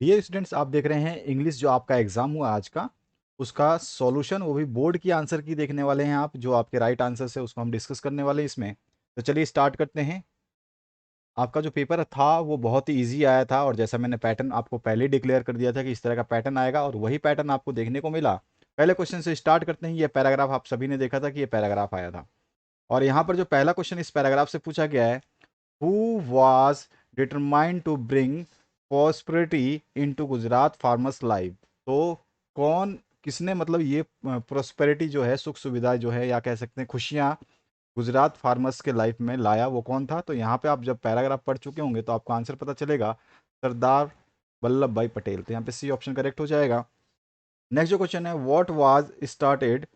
Dear students, आप देख रहे हैं इंग्लिश जो आपका एग्जाम हुआ आज का, उसका सॉल्यूशन, वो भी बोर्ड की आंसर की देखने वाले हैं आप। जो आपके राइट आंसर है उसको हम डिस्कस करने वाले हैं इसमें। तो चलिए स्टार्ट करते हैं। आपका जो पेपर था वो बहुत ही इजी आया था, और जैसा मैंने पैटर्न आपको पहले डिक्लेयर कर दिया था कि इस तरह का पैटर्न आएगा, और वही पैटर्न आपको देखने को मिला। पहले क्वेश्चन से स्टार्ट करते हैं। ये पैराग्राफ आप सभी ने देखा था कि ये पैराग्राफ आया था, और यहाँ पर जो पहला क्वेश्चन इस पैराग्राफ से पूछा गया है, who was determined to bring prosperity into Gujarat farmers life. तो कौन, किसने मतलब ये प्रोस्पेरिटी जो है, सुख सुविधा जो है, या कह सकते हैं खुशियाँ गुजरात फार्मर्स के लाइफ में लाया, वो कौन था। तो यहाँ पे आप जब पैराग्राफ पढ़ चुके होंगे तो आपको आंसर पता चलेगा, सरदार वल्लभ भाई पटेल। तो यहाँ पे सी ऑप्शन करेक्ट हो जाएगा। नेक्स्ट जो क्वेश्चन है, व्हाट वाज स्टार्टेड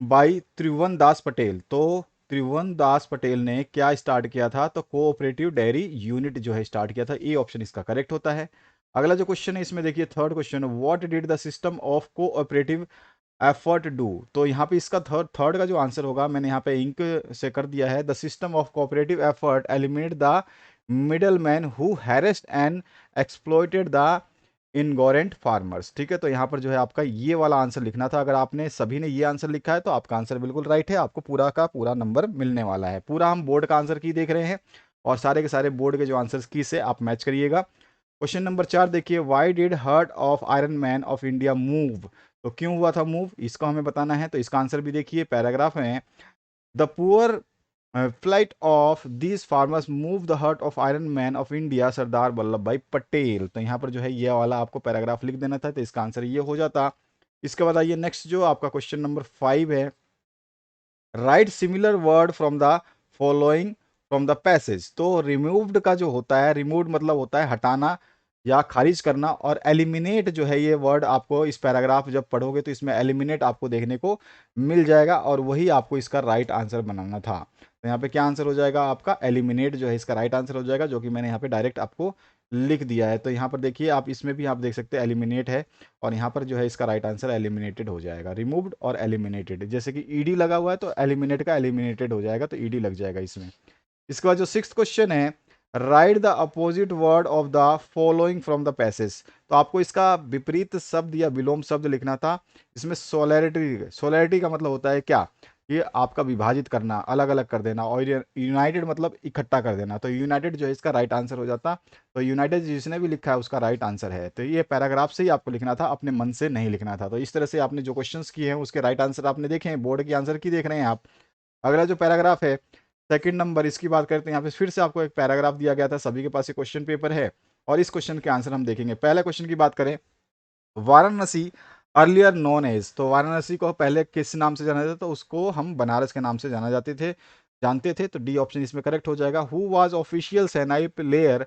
बाई त्रिभुवन दास पटेल। तो त्रिभुवन दास पटेल ने क्या स्टार्ट किया था, तो कोऑपरेटिव डेयरी यूनिट जो है स्टार्ट किया था। ए ऑप्शन इसका करेक्ट होता है। अगला जो क्वेश्चन है इसमें देखिए, third question, what did the system of cooperative effort do. तो यहाँ पे इसका थर्ड थर्ड का जो आंसर होगा, मैंने यहाँ पे इंक से कर दिया है, the system of cooperative effort eliminate the middle man who harassed and exploited the ignorant farmers. ठीक है, तो यहाँ पर जो है आपका ये वाला आंसर लिखना था। अगर आपने सभी ने ये आंसर लिखा है तो आपका आंसर बिल्कुल राइट है, आपको पूरा का पूरा नंबर मिलने वाला है। पूरा हम बोर्ड का आंसर की देख रहे हैं, और सारे के सारे बोर्ड के जो आंसर्स की से आप मैच करिएगा। क्वेश्चन नंबर 4 देखिए, why did heart of iron man of India move. तो क्यों हुआ था मूव, इसको हमें बताना है। तो इसका आंसर भी देखिए पैराग्राफ में, the poor plight of these farmers move the heart of iron man of India Sardar Vallabh Bhai Patel. तो यहाँ पर जो है ये वाला आपको पैराग्राफ लिख देना था, तो इसका आंसर ये हो जाता। इसके बाद आइए नेक्स्ट, जो आपका क्वेश्चन नंबर 5 है, right similar word from the following from the passage. तो रिमूव्ड का जो होता है, रिमूव्ड मतलब होता है हटाना या खारिज करना, और एलिमिनेट जो है ये वर्ड आपको इस पैराग्राफ जब पढ़ोगे तो इसमें एलिमिनेट आपको देखने को मिल जाएगा, और वही आपको इसका राइट आंसर बनाना था। तो यहाँ पे क्या आंसर हो जाएगा आपका, एलिमिनेट जो है इसका राइट आंसर हो जाएगा, जो कि मैंने यहाँ पे डायरेक्ट आपको लिख दिया है। तो यहाँ पर देखिए, आप इसमें भी आप देख सकते हैं एलिमिनेट है, और यहाँ पर जो है इसका राइट आंसर एलिमिनेटेड हो जाएगा। रिमूव्ड और एलिमिनेटेड, जैसे कि ईडी लगा हुआ है तो एलिमिनेट का एलिमिनेटेड हो जाएगा, तो ईडी लग जाएगा इसमें। इसके बाद जो सिक्स्थ क्वेश्चन है, right the opposite word of the following from the passage. तो आपको इसका विपरीत शब्द या विलोम शब्द लिखना था। इसमें सोलैरिटी, सोलैरिटी का मतलब होता है क्या, ये आपका विभाजित करना, अलग अलग कर देना, और यूनाइटेड मतलब इकट्ठा कर देना। तो यूनाइटेड जो है इसका राइट आंसर हो जाता। तो यूनाइटेड जिसने भी लिखा है उसका राइट आंसर है। तो ये पैराग्राफ से ही आपको लिखना था, अपने मन से नहीं लिखना था। तो इस तरह से आपने जो क्वेश्चंस किए हैं उसके राइट आंसर आपने देखे हैं, बोर्ड की आंसर की देख रहे हैं आप। अगला जो पैराग्राफ है, सेकंड नंबर, इसकी बात करते हैं। यहाँ पे फिर से आपको एक पैराग्राफ दिया गया था, सभी के पास ये क्वेश्चन पेपर है, और इस क्वेश्चन के आंसर हम देखेंगे। पहले क्वेश्चन की बात करें, वाराणसी अर्लियर नोन एज। तो वाराणसी को पहले किस नाम से जाना जाता था, तो उसको हम बनारस के नाम से जानते थे। तो डी ऑप्शन इसमें करेक्ट हो जाएगा। Who was official shehnai player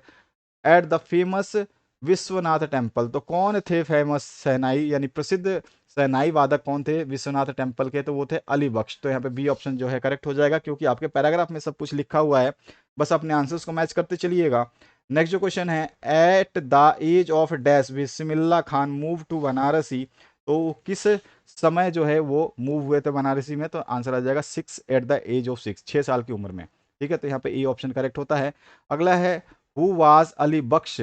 at the famous Vishwanath temple. तो कौन थे फेमस सेनाई, यानी प्रसिद्ध सेनाई वादक कौन थे विश्वनाथ टेम्पल के, तो वो थे अली बख्श। तो यहाँ पे बी ऑप्शन जो है करेक्ट हो जाएगा, क्योंकि आपके पैराग्राफ में सब कुछ लिखा हुआ है, बस अपने आंसर्स को मैच करते चलिएगा। नेक्स्ट जो क्वेश्चन है, at the age of dash Bismillah Khan move to Banarasi. तो किस समय जो है वो मूव हुए थे बनारसी में, तो आंसर आ जाएगा 6, एट द एज ऑफ 6, 6 साल की उम्र में। ठीक है, तो यहाँ पे ए ऑप्शन करेक्ट होता है। अगला है, हु वाज अली बख्श,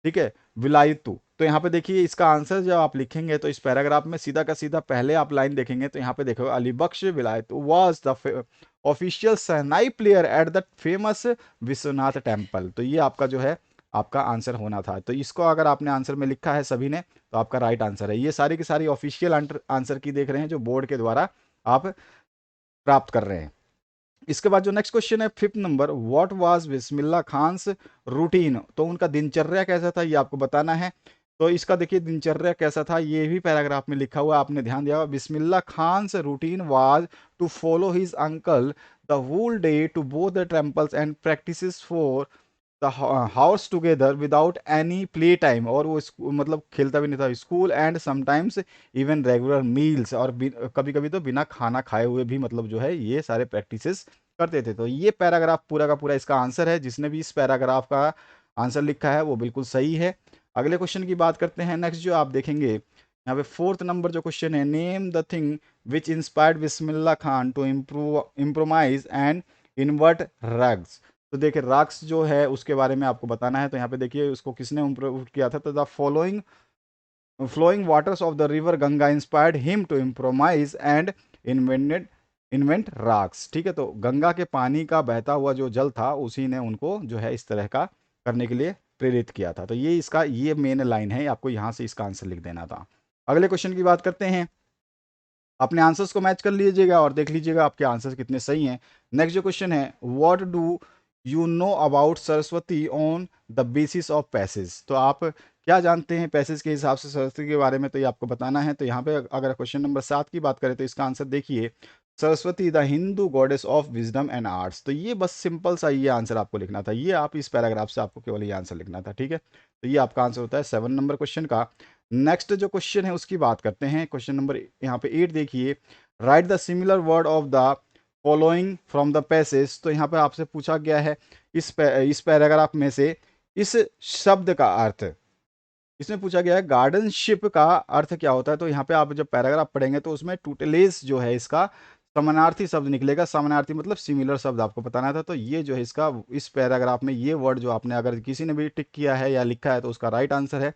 ठीक है, विलायतू। तो यहाँ पे देखिए इसका आंसर जब आप लिखेंगे तो इस पैराग्राफ में सीधा का सीधा पहले आप लाइन देखेंगे, तो यहाँ पे देखो, Ali Bakhsh Vilayatu was the official shehnai player at the famous Vishwanath temple. तो ये आपका जो है आपका आंसर होना था। तो इसको अगर आपने आंसर में लिखा है सभी ने, तो आपका राइट आंसर है। ये सारी की सारी ऑफिशियल आंसर की देख रहे हैं, जो बोर्ड के द्वारा आप प्राप्त कर रहे हैं। इसके बाद जो नेक्स्ट क्वेश्चन है, fifth number, what was Bismillah Khan's routine. तो उनका दिनचर्या कैसा था, ये आपको बताना है। तो इसका देखिए दिनचर्या कैसा था, ये भी पैराग्राफ में लिखा हुआ है, आपने ध्यान दिया। Bismillah Khan's routine was to follow his uncle the whole day to both the temples and practices for the house together without any play time. और वो मतलब खेलता भी नहीं था, school and sometimes even regular meals, और कभी कभी तो बिना खाना खाए हुए भी मतलब जो है ये सारे प्रैक्टिसेस करते थे। तो ये पैराग्राफ पूरा का पूरा इसका आंसर है। जिसने भी इस पैराग्राफ का आंसर लिखा है वो बिल्कुल सही है। अगले क्वेश्चन की बात करते हैं। नेक्स्ट जो आप देखेंगे यहाँ पे फोर्थ नंबर जो क्वेश्चन है, name the thing which inspired Bismillah Khan to improvise and invent ragas. तो देखिए रॉक्स जो है उसके बारे में आपको बताना है। तो यहाँ पे देखिए उसको किसने इम्प्रूव किया था, तो the following flowing waters of the river Ganga inspired him to improvise and invent rocks. ठीक है, तो गंगा के पानी का बहता हुआ जो जल था उसी ने उनको जो है इस तरह का करने के लिए प्रेरित किया था। तो ये इसका ये मेन लाइन है, आपको यहाँ से इसका आंसर लिख देना था। अगले क्वेश्चन की बात करते हैं। अपने आंसर्स को मैच कर लीजिएगा और देख लीजिएगा आपके आंसर्स कितने सही हैं। नेक्स्ट जो क्वेश्चन है, what do you know about Saraswati on the basis of passage. तो आप क्या जानते हैं पैसेज के हिसाब से सरस्वती के बारे में, तो ये आपको बताना है। तो यहाँ पे अगर क्वेश्चन नंबर 7 की बात करें तो इसका आंसर देखिए, Saraswati the Hindu goddess of wisdom and arts. तो ये बस सिंपल सा ये आंसर आपको लिखना था, ये आप इस पैराग्राफ से आपको केवल ये आंसर लिखना था। ठीक है, तो ये आपका आंसर होता है 7 नंबर क्वेश्चन का। नेक्स्ट जो क्वेश्चन है उसकी बात करते हैं। क्वेश्चन नंबर यहाँ पे 8 देखिए, right the similar word of the following from the passage. तो यहाँ पे आपसे पूछा गया है इस पैराग्राफ में से इस शब्द का अर्थ, इसमें पूछा गया है गार्डनशिप का अर्थ क्या होता है। तो यहाँ पे आप जब पैराग्राफ पढ़ेंगे तो उसमें टूटलेस जो है इसका समानार्थी शब्द निकलेगा। समानार्थी मतलब सिमिलर शब्द आपको बताना था। तो ये जो है इसका इस पैराग्राफ में ये वर्ड जो आपने अगर किसी ने भी टिक किया है या लिखा है तो उसका राइट आंसर है।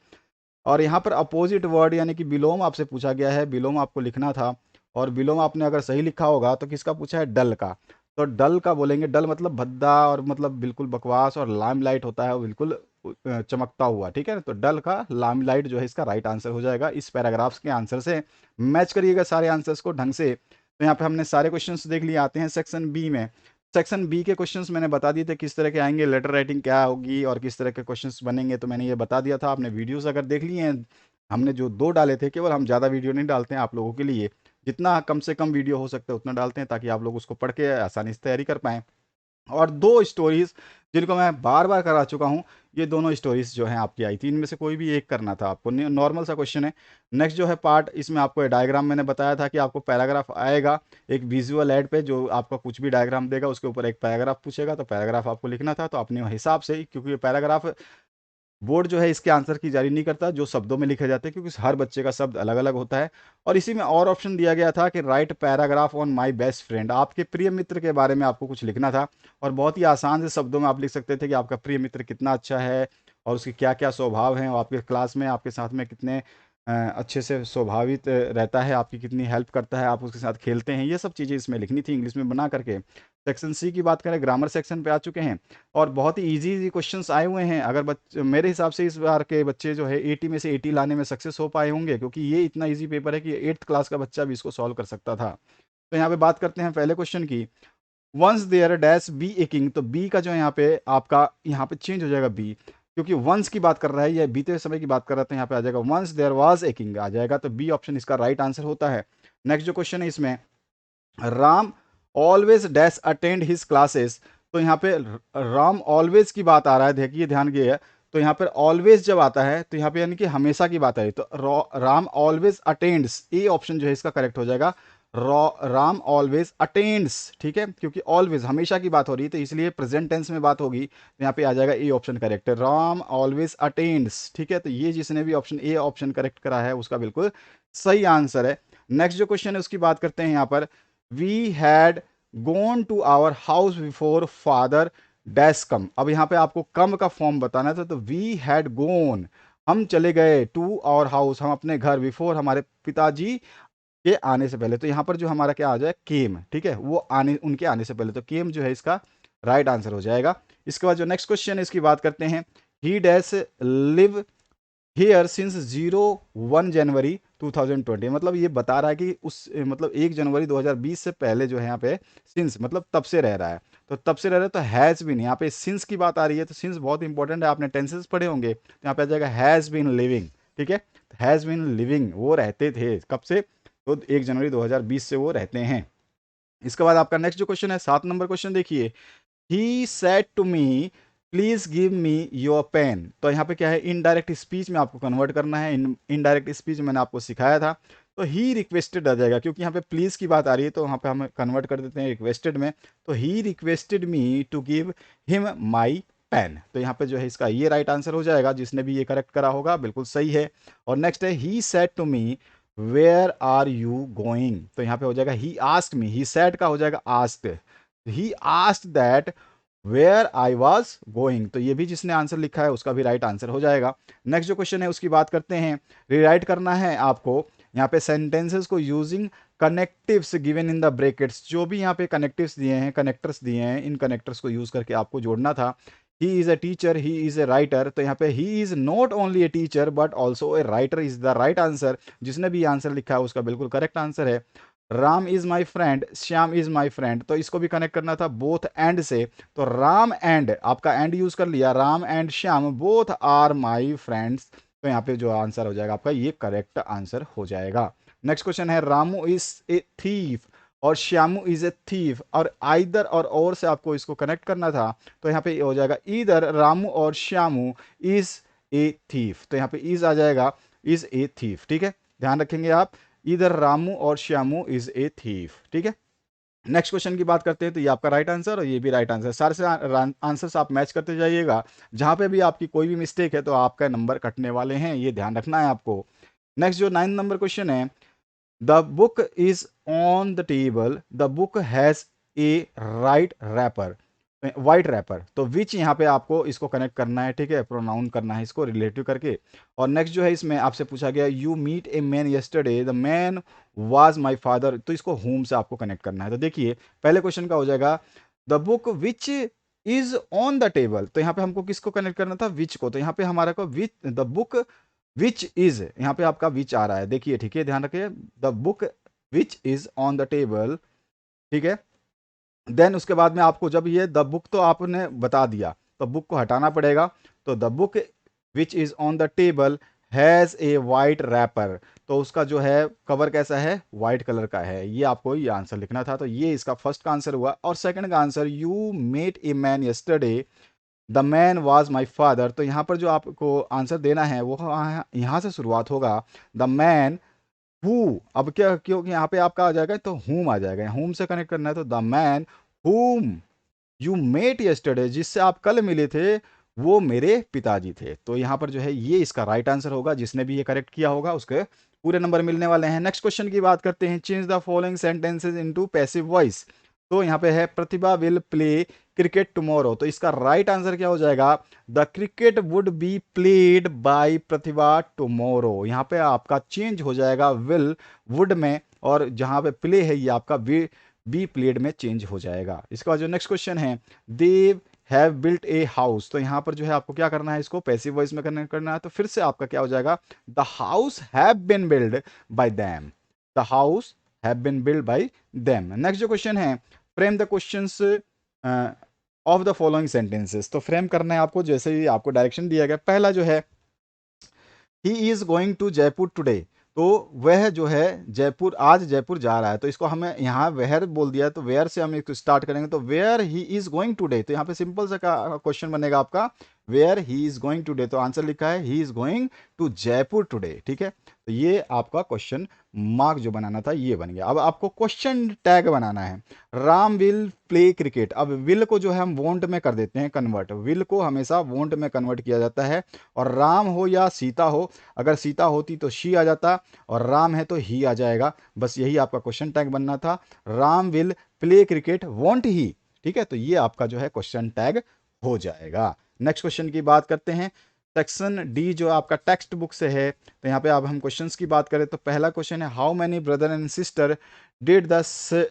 और यहाँ पर अपोजिट वर्ड यानी कि विलोम आपसे पूछा गया है, विलोम आपको लिखना था। और विलोम आपने अगर सही लिखा होगा तो किसका पूछा है, डल का। तो डल का बोलेंगे, डल मतलब भद्दा और मतलब बिल्कुल बकवास, और लाइमलाइट होता है वो बिल्कुल चमकता हुआ। ठीक है ना, तो डल का लाइमलाइट जो है इसका राइट आंसर हो जाएगा। इस पैराग्राफ्स के आंसर से मैच करिएगा सारे आंसर्स को ढंग से। तो यहाँ पे हमने सारे क्वेश्चंस देख लिए। आते हैं सेक्शन बी में। सेक्शन बी के क्वेश्चंस मैंने बता दिए थे किस तरह के आएंगे, लेटर राइटिंग क्या होगी और किस तरह के क्वेश्चंस बनेंगे, तो मैंने ये बता दिया था। आपने वीडियोस अगर देख लिए हैं, हमने जो 2 डाले थे, केवल हम ज़्यादा वीडियो नहीं डालते हैं आप लोगों के लिए, जितना कम से कम वीडियो हो सकता है उतना डालते हैं ताकि आप लोग उसको पढ़ के आसानी से तैयारी कर पाएँ। और 2 स्टोरीज़ जिनको मैं बार-बार करा चुका हूँ, ये दोनों स्टोरीज़ जो हैं आपकी आई थी, इनमें से कोई भी एक करना था आपको। नॉर्मल सा क्वेश्चन है। नेक्स्ट जो है पार्ट, इसमें आपको डायग्राम मैंने बताया था कि आपको पैराग्राफ आएगा एक विजुअल ऐड पे, जो आपका कुछ भी डायग्राम देगा उसके ऊपर एक पैराग्राफ पूछेगा, तो पैराग्राफ आपको लिखना था। तो अपने हिसाब से, क्योंकि पैराग्राफ बोर्ड जो है इसके आंसर की जारी नहीं करता जो शब्दों में लिखे जाते हैं, क्योंकि हर बच्चे का शब्द अलग अलग होता है। और इसी में और ऑप्शन दिया गया था कि right paragraph on my best friend, आपके प्रिय मित्र के बारे में आपको कुछ लिखना था। और बहुत ही आसान से शब्दों में आप लिख सकते थे कि आपका प्रिय मित्र कितना अच्छा है और उसके क्या क्या स्वभाव हैं, और आपके क्लास में आपके साथ में कितने अच्छे से स्वभावित रहता है, आपकी कितनी हेल्प करता है, आप उसके साथ खेलते हैं, ये सब चीज़ें इसमें लिखनी थी इंग्लिश में बना करके। सेक्शन सी की बात करें, ग्रामर सेक्शन पे आ चुके हैं और बहुत ही इजी इजी क्वेश्चंस आए हुए हैं। अगर मेरे हिसाब से इस बार के बच्चे जो है 80 में से 80 लाने में सक्सेस हो पाए होंगे, क्योंकि ये इतना इजी पेपर है कि 8th क्लास का बच्चा भी इसको सॉल्व कर सकता था। तो यहाँ पे बात करते हैं पहले क्वेश्चन की। Once there dash be a king, तो बी का जो यहाँ पे आपका यहाँ पे चेंज हो जाएगा बी, क्योंकि वंस की बात कर रहा है या बीते हुए समय की बात कर रहा है, तो यहाँ पे आ जाएगा once there was a king आ जाएगा। तो बी ऑप्शन इसका राइट आंसर होता है। नेक्स्ट जो क्वेश्चन है इसमें, Ram always dash attend his classes. तो यहाँ पे राम ऑलवेज की बात आ रहा है, देखिए ध्यान दिए। तो यहाँ पर ऑलवेज जब आता है तो यहाँ पे यानी कि हमेशा की बात है, तो Ram always attends, A option जो है इसका करेक्ट हो जाएगा। राम ऑलवेज अटेंड्स, ठीक है, क्योंकि ऑलवेज हमेशा की बात हो रही है तो इसलिए प्रेजेंट टेंस में बात होगी, तो यहाँ पे आ जाएगा ए ऑप्शन करेक्ट है, राम ऑलवेज अटेंड्स। ठीक है, तो ये जिसने भी ऑप्शन ए ऑप्शन करेक्ट करा है उसका बिल्कुल सही आंसर है। नेक्स्ट जो क्वेश्चन है उसकी बात करते हैं यहाँ पर, we had gone to our house before father dash come. अब यहाँ पे आपको कम का फॉर्म बताना था, तो वी हैड गोन, हम चले गए, टू आवर हाउस, हम अपने घर, बिफोर हमारे पिताजी के आने से पहले। तो यहाँ पर जो हमारा क्या आ जाए, केम, ठीक है, वो आने, उनके आने से पहले, तो केम जो है इसका राइट आंसर हो जाएगा। इसके बाद जो नेक्स्ट क्वेश्चन है इसकी बात करते हैं, ही डैश लिव हियर सिंस 1 जनवरी 2020, मतलब ये बता रहा है कि उस मतलब 1 जनवरी 2020 से पहले जो है यहाँ पे सिंस मतलब तब से रह रहा है। तो तब से रह रहा है तो हैज़ बीन, यहाँ पे सिंस की बात आ रही है, तो सिंस बहुत इंपॉर्टेंट है, आपने टेंसेस पढ़े होंगे, तो यहाँ पे आ जाएगा हैज़ बीन लिविंग। ठीक है, हैज़ बीन लिविंग, वो रहते थे कब से, तो 1 जनवरी 2020 से वो रहते हैं। इसके बाद आपका नेक्स्ट जो क्वेश्चन है 7 नंबर क्वेश्चन देखिए, he said to me please give me your pen. तो यहाँ पे क्या है, इनडायरेक्ट स्पीच में आपको कन्वर्ट करना है। इनडायरेक्ट स्पीच मैंने आपको सिखाया था। तो ही रिक्वेस्टेड आ जाएगा, क्योंकि यहाँ पे प्लीज की बात आ रही है तो यहाँ पे हम कन्वर्ट कर देते हैं रिक्वेस्टेड में। तो he requested me to give him my pen, तो यहाँ पे जो है इसका ये राइट आंसर हो जाएगा। जिसने भी ये करेक्ट करा होगा बिल्कुल सही है। और नेक्स्ट है, he said to me where are you going. तो यहाँ पे हो जाएगा he asked me, he said का हो जाएगा asked, he asked that where I was going, तो ये भी जिसने आंसर लिखा है उसका भी राइट आंसर हो जाएगा। नेक्स्ट जो क्वेश्चन है उसकी बात करते हैं। रिराइट करना है आपको यहाँ पे सेंटेंसेस को using connectives given in the brackets, जो भी यहाँ पे कनेक्टिव्स दिए हैं, कनेक्टर्स दिए हैं, इन कनेक्टर्स को यूज करके आपको जोड़ना था। He is a teacher, he is a writer, तो यहाँ पे he is not only a teacher but also a writer is the right answer. जिसने भी आंसर लिखा है उसका बिल्कुल करेक्ट आंसर है। Ram is my friend, Shyam is my friend, तो इसको भी कनेक्ट करना था बोथ एंड से, तो राम एंड, आपका एंड यूज कर लिया, Ram and Shyam both are my friends, तो यहाँ पे जो आंसर हो जाएगा आपका ये करेक्ट आंसर हो जाएगा। नेक्स्ट क्वेश्चन है रामू इज ए थीफ और श्यामू इज ए थीफ, और आइदर और से आपको इसको कनेक्ट करना था, तो यहाँ पे हो जाएगा इधर रामू और श्यामू इज ए थीफ, तो यहाँ पे इज आ जाएगा, इज ए थीफ, ठीक है, ध्यान रखेंगे आप, इधर रामू और श्यामू इज ए थीफ, ठीक है। नेक्स्ट क्वेश्चन की बात करते हैं, तो ये आपका राइट आंसर और ये भी राइट आंसर, सारे से आंसर्स आप मैच करते जाइएगा, जहां पे भी आपकी कोई भी मिस्टेक है तो आपका नंबर कटने वाले हैं, ये ध्यान रखना है आपको। नेक्स्ट जो 9 नंबर क्वेश्चन है, the book is on the table, the book has a right wrapper, white wrapper, तो विच यहाँ पे आपको इसको कनेक्ट करना है, ठीक है, प्रोनाउन करना है इसको रिलेटिव करके। और नेक्स्ट जो है इसमें आपसे पूछा गया you meet a man yesterday, the man was my father, तो इसको होम से आपको कनेक्ट करना है। तो देखिए पहले क्वेश्चन का हो जाएगा the book which is on the table, तो यहाँ पे हमको किसको कनेक्ट करना था, विच को, तो यहाँ पे हमारा को विच, द बुक विच इज, यहाँ पे आपका विच आ रहा है, देखिए ठीक है, ध्यान रखिए, the book which is on the table, ठीक है। देन उसके बाद में आपको जब ये द बुक तो आपने बता दिया, तो बुक को हटाना पड़ेगा, तो the book which is on the table has a white wrapper, तो उसका जो है कवर कैसा है, वाइट कलर का है, ये आपको ये आंसर लिखना था, तो ये इसका फर्स्ट का आंसर हुआ। और सेकंड का answer you met a man yesterday, the man was my father, तो यहाँ पर जो आपको आंसर देना है वो यहाँ से शुरुआत होगा, द मैन हु, अब क्या, क्योंकि यहाँ पे आपका आ जाएगा तो हुम आ जाएगा, हुम से कनेक्ट करना है, तो the man whom you met yesterday, जिससे आप कल मिले थे वो मेरे पिताजी थे, तो यहाँ पर जो है ये इसका राइट आंसर होगा, जिसने भी ये करेक्ट किया होगा उसके पूरे नंबर मिलने वाले हैं। नेक्स्ट क्वेश्चन की बात करते हैं, change the following sentences into passive voice, तो यहाँ पे है प्रतिभा विल प्ले क्रिकेट टुमारो, तो इसका राइट आंसर क्या हो जाएगा, the cricket would be played by Pratibha tomorrow, यहाँ पे आपका चेंज हो जाएगा विल वुड में, और जहाँ पे प्ले है ये आपका बी प्लेड में चेंज हो जाएगा। इसके बाद जो नेक्स्ट क्वेश्चन है, देव हैव बिल्ट ए हाउस, तो यहाँ पर जो है आपको क्या करना है, इसको पैसिव वॉइस में करना है, तो फिर से आपका क्या हो जाएगा, the house have been build by them, the house have been build by them. Next जो क्वेश्चन है, frame the questions of the following sentences, तो फ्रेम करना है आपको, जैसे ही आपको डायरेक्शन दिया गया, पहला जो है he is going to Jaipur today, तो वह जो है जयपुर, आज जयपुर जा रहा है, तो इसको हमें यहाँ वेयर बोल दिया है, तो वेयर से हम इसको स्टार्ट करेंगे, तो where he is going today, तो यहाँ पे सिंपल सा क्वेश्चन बनेगा आपका, where he is going today, तो आंसर लिखा है he is going to Jaipur today, ठीक है, तो ये आपका क्वेश्चन मार्क जो बनाना था ये बन गया। अब आपको क्वेश्चन टैग बनाना है, राम विल प्ले क्रिकेट, अब विल को जो है हम वोंट में कर देते हैं कन्वर्ट, विल को हमेशा वोंट में कन्वर्ट किया जाता है, और राम हो या सीता हो, अगर सीता होती तो शी आ जाता, और राम है तो ही आ जाएगा, बस यही आपका क्वेश्चन टैग बनना था, Ram will play cricket won't he, ठीक है, तो ये आपका जो है क्वेश्चन टैग हो जाएगा। नेक्स्ट क्वेश्चन की बात करते हैं, सेक्शन डी जो आपका टेक्स्ट बुक से है, तो यहाँ पे अब हम क्वेश्चंस की बात करें, तो पहला क्वेश्चन है how many brother and sister did the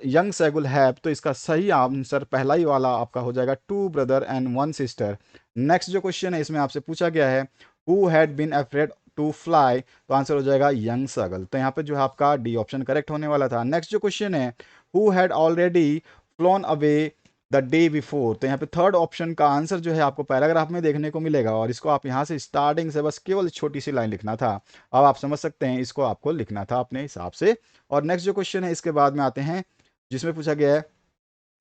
young seagull have, तो इसका सही आंसर पहला ही वाला आपका हो जाएगा, 2 ब्रदर एंड 1 सिस्टर। नेक्स्ट जो क्वेश्चन है इसमें आपसे पूछा गया है who had been afraid to fly, तो आंसर हो जाएगा यंग सैगल, तो यहाँ पे जो है आपका डी ऑप्शन करेक्ट होने वाला था। नेक्स्ट जो क्वेश्चन है who had already phloem away the day before, तो यहाँ पे थर्ड ऑप्शन का आंसर जो है आपको पैराग्राफ में देखने को मिलेगा, और इसको आप यहाँ से स्टार्टिंग से बस केवल छोटी सी लाइन लिखना था, अब आप समझ सकते हैं इसको आपको लिखना था अपने हिसाब से। और नेक्स्ट जो क्वेश्चन है इसके बाद में आते हैं, जिसमें पूछा गया है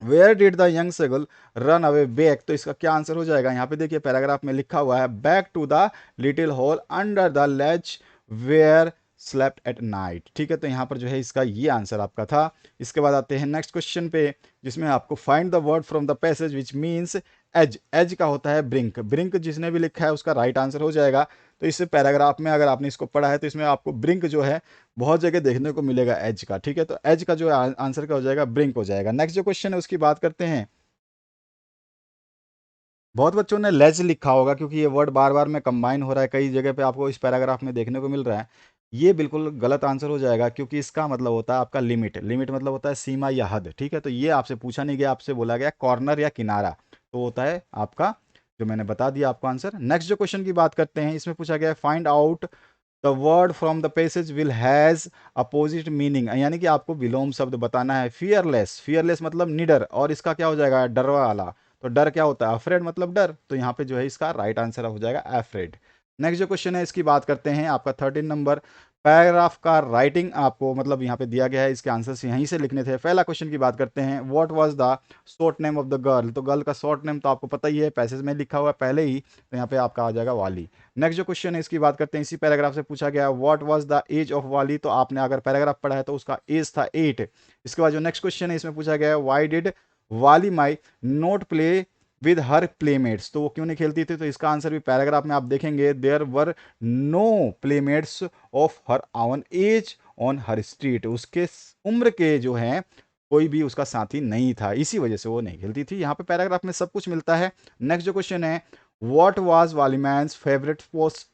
where did the young seagull run away back, तो इसका क्या आंसर हो जाएगा, यहाँ पे देखिए पैराग्राफ में लिखा हुआ है back to the little hole under the ledge where slept at night, ठीक है, तो यहाँ पर जो है इसका ये आंसर आपका था। इसके बाद आते हैं नेक्स्ट क्वेश्चन पे, जिसमें आपको find the word from the passage which means age, age का होता है ब्रिंक, ब्रिंक जिसने भी लिखा है उसका राइट आंसर हो जाएगा। तो इस पैराग्राफ में अगर आपने इसको पढ़ा है तो इसमें आपको ब्रिंक जो है बहुत जगह देखने को मिलेगा एज का, ठीक है, तो एज का जो आंसर क्या हो जाएगा, ब्रिंक हो जाएगा। नेक्स्ट जो क्वेश्चन है उसकी बात करते हैं, बहुत बच्चों ने लेज लिखा होगा क्योंकि ये वर्ड बार बार में कंबाइन हो रहा है, कई जगह पे आपको इस पैराग्राफ में देखने को मिल रहा है। ये बिल्कुल गलत आंसर हो जाएगा क्योंकि इसका मतलब होता है आपका लिमिट। लिमिट मतलब होता है सीमा या हद, ठीक है। तो ये आपसे पूछा नहीं गया, आपसे बोला गया कॉर्नर या किनारा, तो होता है आपका जो मैंने बता दिया आपको आंसर। नेक्स्ट जो क्वेश्चन की बात करते हैं, इसमें पूछा गया find out the word from the passage will has opposite meaning, यानी कि आपको विलोम शब्द बताना है। फियरलेस, फियरलेस मतलब निडर, और इसका क्या हो जाएगा डरवा वाला। तो डर क्या होता है, अफ्रेड मतलब डर, तो यहाँ पे जो है इसका राइट आंसर हो जाएगा अफ्रेड। नेक्स्ट जो क्वेश्चन है इसकी बात करते हैं, आपका 13 नंबर। पैराग्राफ का राइटिंग आपको मतलब यहाँ पे दिया गया है, इसके आंसर्स यहीं से लिखने थे। पहला क्वेश्चन की बात करते हैं, what was the short name of the girl. तो गर्ल का शॉर्ट नेम तो आपको पता ही है, पैसेज में लिखा हुआ है पहले ही, तो यहाँ पे आपका आ जाएगा वाली। नेक्स्ट जो क्वेश्चन है इसकी बात करते हैं, इसी पैराग्राफ से पूछा गया what was the age of वाली। तो आपने अगर पैराग्राफ पढ़ा है तो उसका एज था 8। इसके बाद जो नेक्स्ट क्वेश्चन है इसमें पूछा गया है why did Valli Mai not play with her playmates. तो वो क्यों नहीं खेलती थी, तो इसका आंसर भी पैराग्राफ में आप देखेंगे, there were no playmates of her own age on her street. उसके उम्र के जो हैं कोई भी उसका साथी नहीं था, इसी वजह से वो नहीं खेलती थी। यहाँ पे पैराग्राफ में सब कुछ मिलता है। नेक्स्ट जो क्वेश्चन है, what was Valliamma's favourite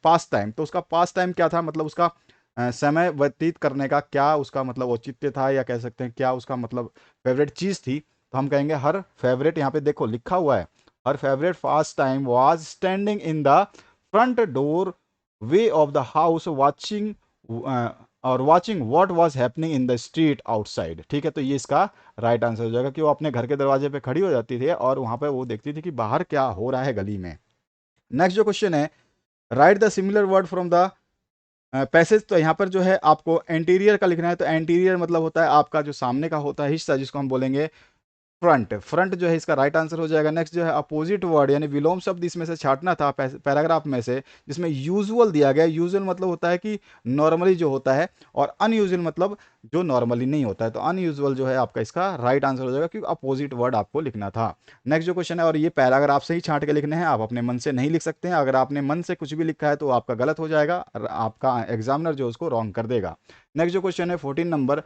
pastime. तो उसका पास टाइम क्या था, मतलब उसका समय व्यतीत करने का क्या उसका मतलब औचित्य था, या कह सकते हैं क्या उसका मतलब फेवरेट चीज थी। तो हम कहेंगे हर फेवरेट, यहाँ पे देखो लिखा हुआ है, her favourite pastime was standing in the front doorway of the house watching और watching what was happening in the street outside. ठीक है, तो ये इसका राइट आंसर हो जाएगा कि वो अपने घर के दरवाजे पे खड़ी हो जाती थी और वहां पे वो देखती थी कि बाहर क्या हो रहा है गली में। नेक्स्ट जो क्वेश्चन है, right the similar word from the passage. तो यहाँ पर जो है आपको एंटीरियर का लिखना है। तो एंटीरियर मतलब होता है आपका जो सामने का होता है हिस्सा, जिसको हम बोलेंगे फ्रंट। फ्रंट जो है इसका राइट आंसर हो जाएगा। नेक्स्ट जो है अपोजिट वर्ड, यानी विलोम शब्द इसमें से छाटना था पैराग्राफ में से, जिसमें यूजुअल दिया गया। यूजुअल मतलब होता है कि नॉर्मली जो होता है, और अनयूजुअल मतलब जो नॉर्मली नहीं होता है। तो अनयूजुअल जो है आपका इसका राइट आंसर हो जाएगा, क्योंकि अपोजिट वर्ड आपको लिखना था। नेक्स्ट जो क्वेश्चन है, और ये पैराग्राफ से ही छांट के लिखने हैं, आप अपने मन से नहीं लिख सकते हैं। अगर आपने मन से कुछ भी लिखा है तो आपका गलत हो जाएगा, और आपका एग्जामिनर जो उसको रॉन्ग कर देगा। नेक्स्ट जो क्वेश्चन है 14 नंबर,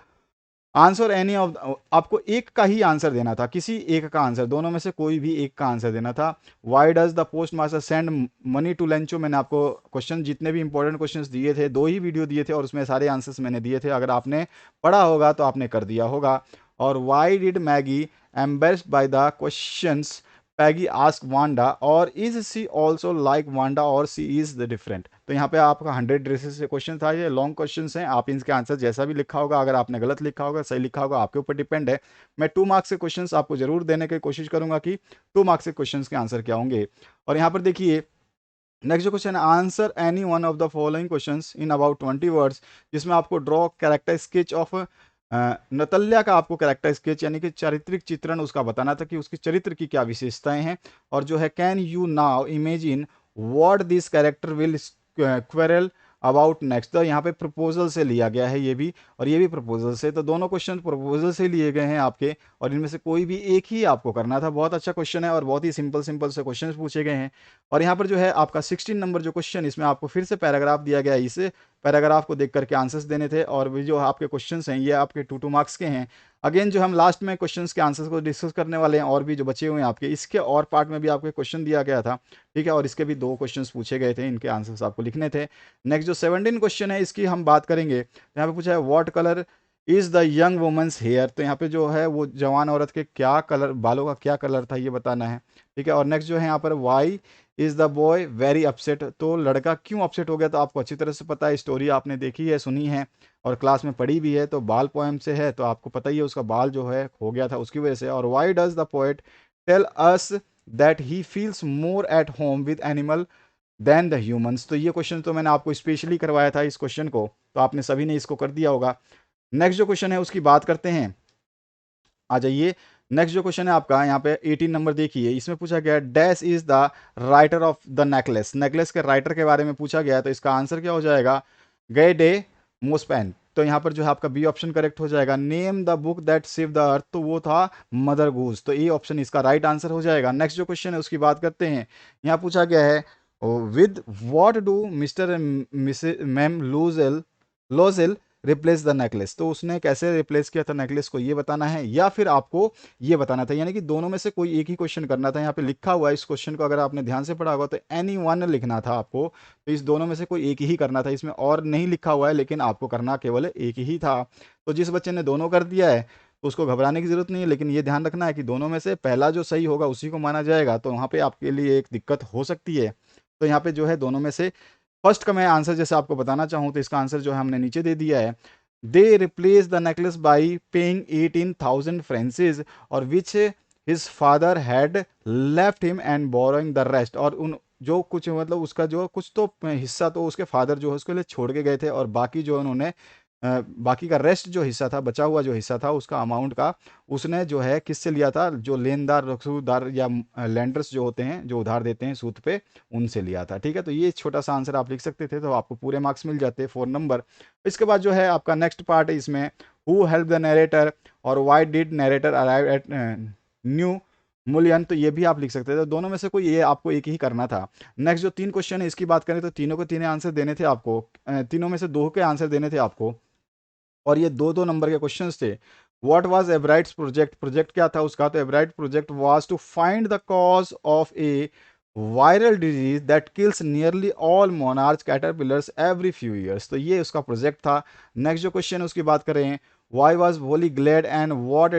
आंसर एनी ऑफ, आपको एक का ही आंसर देना था, किसी एक का आंसर, दोनों में से कोई भी एक का आंसर देना था। Why does the post master send money to Lencho. मैंने आपको क्वेश्चन जितने भी इंपॉर्टेंट क्वेश्चंस दिए थे, 2 ही वीडियो दिए थे और उसमें सारे आंसर्स मैंने दिए थे, अगर आपने पढ़ा होगा तो आपने कर दिया होगा। और why did Maggie embarrassed by the questions Peggy asked Wanda, और is she also like Wanda, और सी इज द डिफरेंट। तो यहाँ पे आपका 100 ड्रेसेस से क्वेश्चन था, ये लॉन्ग क्वेश्चन हैं, आप इनके आंसर जैसा भी लिखा होगा, अगर आपने गलत लिखा होगा सही लिखा होगा आपके ऊपर डिपेंड है। मैं 2 मार्क्स के क्वेश्चन आपको जरूर देने की कोशिश करूंगा कि 2 मार्क्स के क्वेश्चन के आंसर क्या होंगे। और यहाँ पर देखिए नेक्स्ट जो क्वेश्चन है, answer any one of the following questions in about 20 words, जिसमें आपको ड्रॉ कैरेक्टर स्केच ऑफ नतल्या का आपको कैरेक्टर स्केच यानी कि चारित्रिक चित्रण उसका बताना था कि उसकी चरित्र की क्या विशेषताएं हैं। और जो है can you now imagine what this character will quarrel about next. तो यहाँ पे प्रपोजल से लिया गया है ये भी, और ये भी प्रपोजल से, तो दोनों क्वेश्चन प्रपोजल से लिए गए हैं आपके, और इनमें से कोई भी एक ही आपको करना था। बहुत अच्छा क्वेश्चन है और बहुत ही सिंपल सिंपल से क्वेश्चन पूछे गए हैं। और यहाँ पर जो है आपका 16 नंबर जो क्वेश्चन, इसमें आपको फिर से पैराग्राफ दिया गया है, इस पैराग्राफ को देख करके आंसर्स देने थे, और भी जो आपके क्वेश्चंस हैं ये आपके 2 मार्क्स के हैं। अगेन जो हम लास्ट में क्वेश्चंस के आंसर्स को डिस्कस करने वाले हैं, और भी जो बचे हुए हैं आपके, इसके और पार्ट में भी आपके क्वेश्चन दिया गया था, ठीक है, और इसके भी 2 क्वेश्चंस पूछे गए थे, इनके आंसर्स आपको लिखने थे। नेक्स्ट जो 17 क्वेश्चन है इसकी हम बात करेंगे। यहाँ पे पूछा है what colour is the young women's hair. तो यहाँ पे जो है वो जवान औरत के क्या कलर, बालों का क्या कलर था ये बताना है, ठीक है। और नेक्स्ट जो है यहाँ पर why is the boy very upset. तो लड़का क्यों अपसेट हो गया, तो आपको अच्छी तरह से पता है, स्टोरी आपने देखी है, सुनी है और क्लास में पढ़ी भी है। तो बाल पोएम से है, तो आपको पता ही है उसका बाल जो है हो गया था उसकी वजह से। और why does the poet tell us that he feels more at home with animal than the humans. तो ये क्वेश्चन तो मैंने आपको स्पेशली करवाया था इस क्वेश्चन को, तो आपने सभी ने इसको कर दिया होगा। नेक्स्ट जो क्वेश्चन है उसकी बात करते हैं, आ जाइए। नेक्स्ट जो क्वेश्चन है आपका यहाँ पे 18 नंबर देखिए, इसमें पूछा गया dash is the writer of the necklace. Necklace के राइटर के बारे में पूछा गया है, तो इसका आंसर क्या हो जाएगा, गए डे मोस्पेन। तो यहाँ पर जो है आपका बी ऑप्शन करेक्ट हो जाएगा। Name the book that save the earth, तो वो था मदर गूज, तो ए ऑप्शन इसका राइट आंसर हो जाएगा। नेक्स्ट जो क्वेश्चन है उसकी बात करते हैं, यहाँ पूछा गया है with what do Mr ma'am Loisel Loisel replace the necklace, तो उसने कैसे रिप्लेस किया था नेकलेस को ये बताना है, या फिर आपको ये बताना था, यानी कि दोनों में से कोई एक ही क्वेश्चन करना था। यहाँ पे लिखा हुआ है इस क्वेश्चन को अगर आपने ध्यान से पढ़ा होगा तो एनी वन लिखना था आपको, तो इस दोनों में से कोई एक ही करना था, इसमें और नहीं लिखा हुआ है, लेकिन आपको करना केवल एक ही था। तो जिस बच्चे ने दोनों कर दिया है तो उसको घबराने की जरूरत नहीं है, लेकिन ये ध्यान रखना है कि दोनों में से पहला जो सही होगा उसी को माना जाएगा, तो वहाँ पे आपके लिए एक दिक्कत हो सकती है। तो यहाँ पे जो है दोनों में से फर्स्ट का मैं आंसर जैसे आपको बताना चाहूँ तो इसका आंसर जो है हमने नीचे दे दिया है। They replace the necklace by paying 18,000 francs और which his father had left him and borrowing the rest, और उन जो कुछ मतलब उसका जो कुछ तो हिस्सा तो उसके फादर जो है उसके लिए छोड़ के गए थे, और बाकी जो उन्होंने बाकी का रेस्ट जो हिस्सा था, बचा हुआ जो हिस्सा था उसका अमाउंट का, उसने जो है किससे लिया था, जो लेनदार रसूखदार या लेंडर्स जो होते हैं जो उधार देते हैं सूद पे, उनसे लिया था। ठीक है, तो ये छोटा सा आंसर आप लिख सकते थे, तो आपको पूरे मार्क्स मिल जाते 4 नंबर। इसके बाद जो है आपका नेक्स्ट पार्ट है इसमें, हु हेल्प द नरेटर और why did narrator arrive at new Mullion, तो ये भी आप लिख सकते थे। दोनों में से कोई ये आपको एक ही करना था। नेक्स्ट जो 3 क्वेश्चन है इसकी बात करें तो तीनों को तीन आंसर देने थे आपको, तीनों में से 2 के आंसर देने थे आपको, और ये 2-2 नंबर के क्वेश्चंस थे। What was Everett's project, project क्या था उसका, तो Everett project was to find the cause of a viral disease that kills nearly all monarch caterpillars every few years, तो ये उसका प्रोजेक्ट था। नेक्स्ट जो क्वेश्चन है उसकी बात करें, वाई वाज वोली glad and what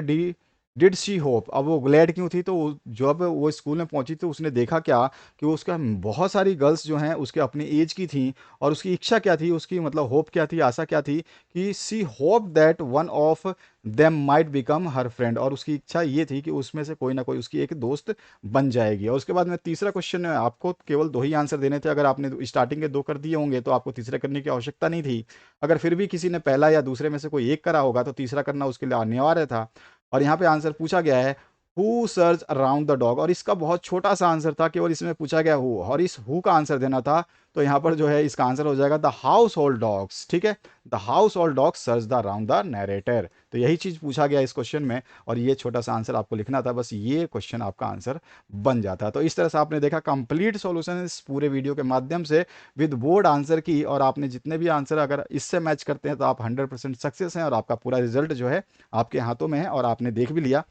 did she hope, अब वो ग्लैड क्यों थी, तो जब वो स्कूल में पहुंची तो उसने देखा क्या कि वो उसका बहुत सारी गर्ल्स जो हैं उसके अपनी एज की थी, और उसकी इच्छा क्या थी, उसकी मतलब होप क्या थी, आशा क्या थी कि she hope that one of them might become her friend, और उसकी इच्छा ये थी कि उसमें से कोई ना कोई उसकी एक दोस्त बन जाएगी। और उसके बाद में तीसरा क्वेश्चन है, आपको केवल 2 ही आंसर देने थे, अगर आपने स्टार्टिंग के 2 कर दिए होंगे तो आपको तीसरा करने की आवश्यकता नहीं थी। अगर फिर भी किसी ने पहला या दूसरे में से कोई एक करा होगा तो तीसरा करना उसके लिए अनिवार्य था। और यहाँ पे आंसर पूछा गया है who search around the dog, और इसका बहुत छोटा सा आंसर था, केवल इसमें पूछा गया हु, और इस हु का आंसर देना था। तो यहाँ पर जो है इसका आंसर हो जाएगा द हाउस होल्ड डॉग्स। ठीक है, the house hold dogs search the around the narrator, तो यही चीज पूछा गया इस क्वेश्चन में, और ये छोटा सा आंसर आपको लिखना था, बस ये क्वेश्चन आपका आंसर बन जाता। तो इस तरह से आपने देखा कंप्लीट सॉल्यूशन इस पूरे वीडियो के माध्यम से विद बोर्ड आंसर की, और आपने जितने भी आंसर अगर इससे मैच करते हैं तो आप 100% सक्सेस हैं, और आपका पूरा रिजल्ट जो है आपके हाथों में है, और आपने देख भी लिया।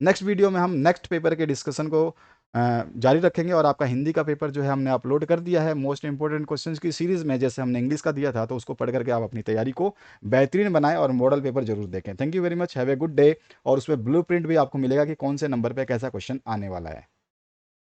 नेक्स्ट वीडियो में हम नेक्स्ट पेपर के डिस्कशन को जारी रखेंगे, और आपका हिंदी का पेपर जो है हमने अपलोड कर दिया है मोस्ट इंपॉर्टेंट क्वेश्चंस की सीरीज में, जैसे हमने इंग्लिश का दिया था, तो उसको पढ़ करके आप अपनी तैयारी को बेहतरीन बनाएं और मॉडल पेपर जरूर देखें। Thank you very much, have a good day. और उसमें ब्लूप्रिंट भी आपको मिलेगा कि कौन से नंबर पे कैसा क्वेश्चन आने वाला है।